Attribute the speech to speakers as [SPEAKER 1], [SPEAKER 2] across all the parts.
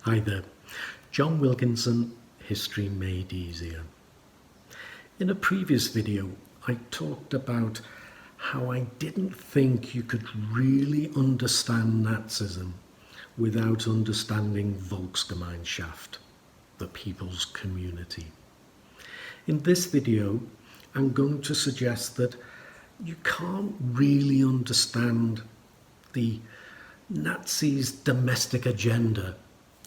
[SPEAKER 1] Hi there, John Wilkinson, History Made Easier. In a previous video, I talked about how I didn't think you could really understand Nazism without understanding Volksgemeinschaft, the people's community. In this video, I'm going to suggest that you can't really understand the Nazis' domestic agenda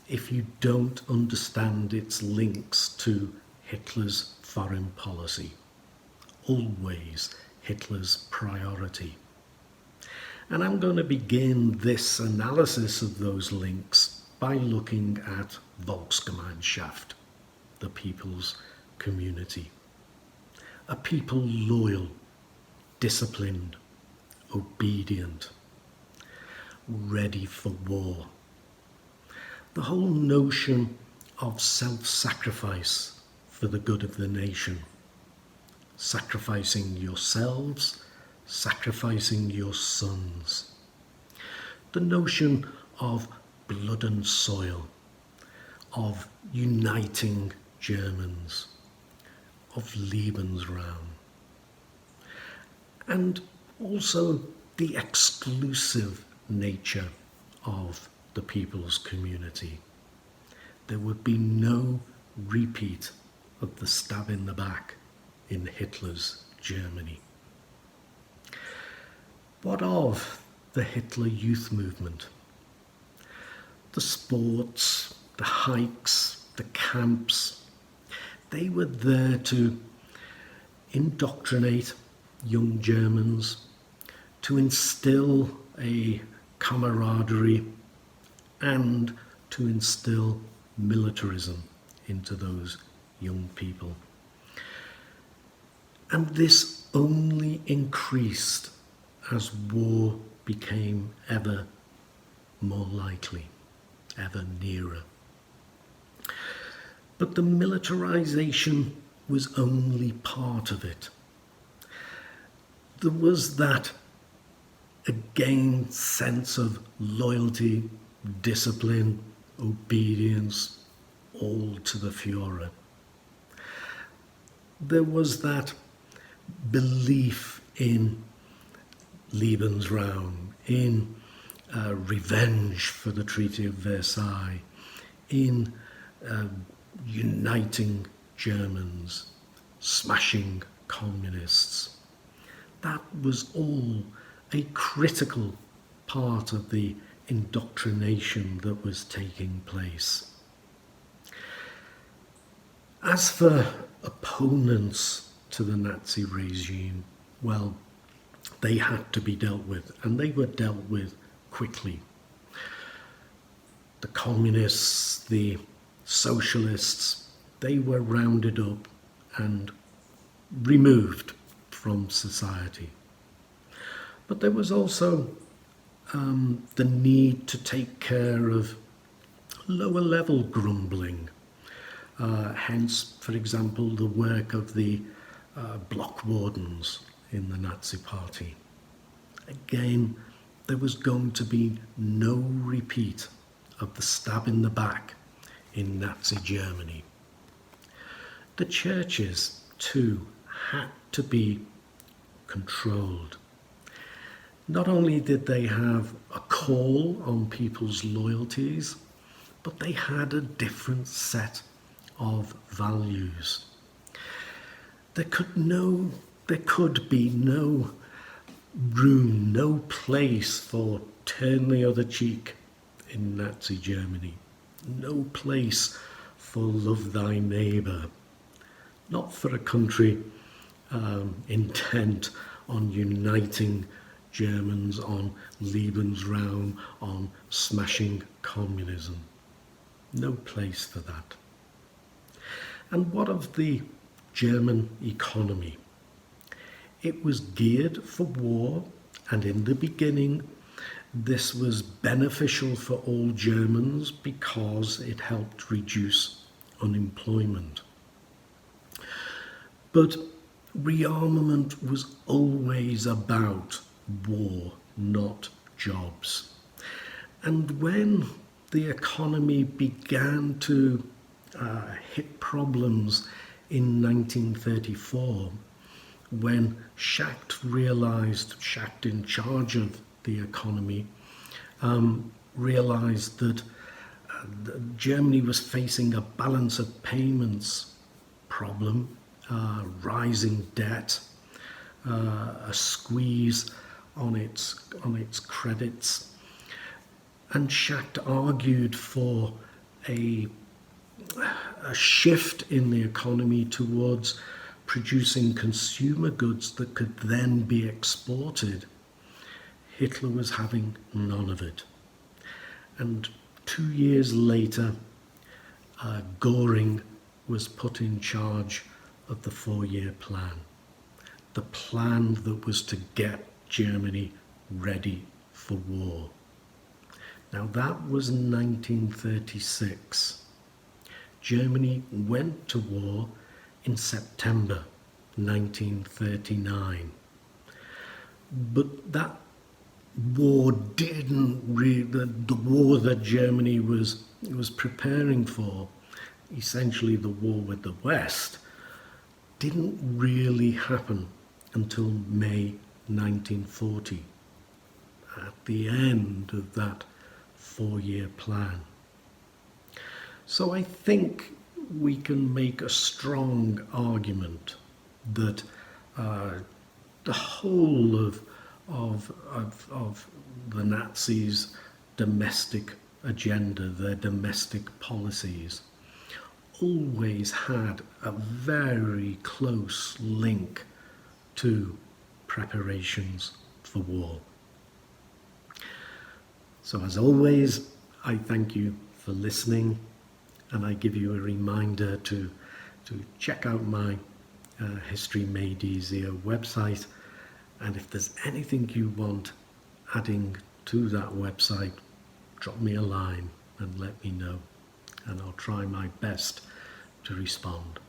[SPEAKER 1] if you don't understand its links to Hitler's foreign policy, always Hitler's priority. And I'm going to begin this analysis of those links by looking at Volksgemeinschaft, the people's community. A people loyal, disciplined, obedient, ready for war. The whole notion of self-sacrifice for the good of the nation. Sacrificing yourselves, sacrificing your sons. The notion of blood and soil, of uniting Germans, of Lebensraum. And also the exclusive nature of the people's community. There would be no repeat of the stab in the back in Hitler's Germany. What of the Hitler Youth Movement? The sports, the hikes, the camps, they were there to indoctrinate young Germans, to instill a camaraderie and to instill militarism into those young people. And this only increased as war became ever more likely, ever nearer. But the militarization was only part of it. There was that, again, sense of loyalty, discipline, obedience, all to the Führer. There was that belief in Lebensraum, in revenge for the Treaty of Versailles, in uniting Germans, smashing communists. That was all a critical part of the indoctrination that was taking place. As for opponents to the Nazi regime, well, they had to be dealt with, and they were dealt with quickly. The communists, the socialists, they were rounded up and removed from society. But there was also the need to take care of lower level grumbling. Hence, for example, the work of the block wardens in the Nazi Party. Again, there was going to be no repeat of the stab in the back in Nazi Germany. The churches, too, had to be controlled. Not only did they have a call on people's loyalties, but they had a different set of values. There could be no room, no place for turn the other cheek in Nazi Germany. No place for love thy neighbour. Not for a country intent on uniting Germans, on Lebensraum, on smashing communism. No place for that. And what of the German economy? It was geared for war, and in the beginning this was beneficial for all Germans because it helped reduce unemployment. But rearmament was always about war, not jobs. And when the economy began to hit problems in 1934 when Schacht in charge of the economy, realized that Germany was facing a balance of payments problem, rising debt, a squeeze on its credits, and Schacht argued for a shift in the economy towards producing consumer goods that could then be exported. Hitler was having none of it. And 2 years later, Göring was put in charge of the 4-year plan. The plan that was to get Germany ready for war. Now that was 1936. Germany went to war in September 1939. But that war the war that Germany was preparing for, essentially the war with the West, didn't really happen until May 1940, at the end of that 4-year plan. So I think we can make a strong argument that the whole of the Nazis' domestic agenda, their domestic policies, always had a very close link to preparations for war. So as always, I thank you for listening, and I give you a reminder to check out my History Made Easier website, and if there's anything you want adding to that website, drop me a line and let me know, and I'll try my best to respond.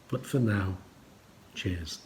[SPEAKER 1] But for now, cheers.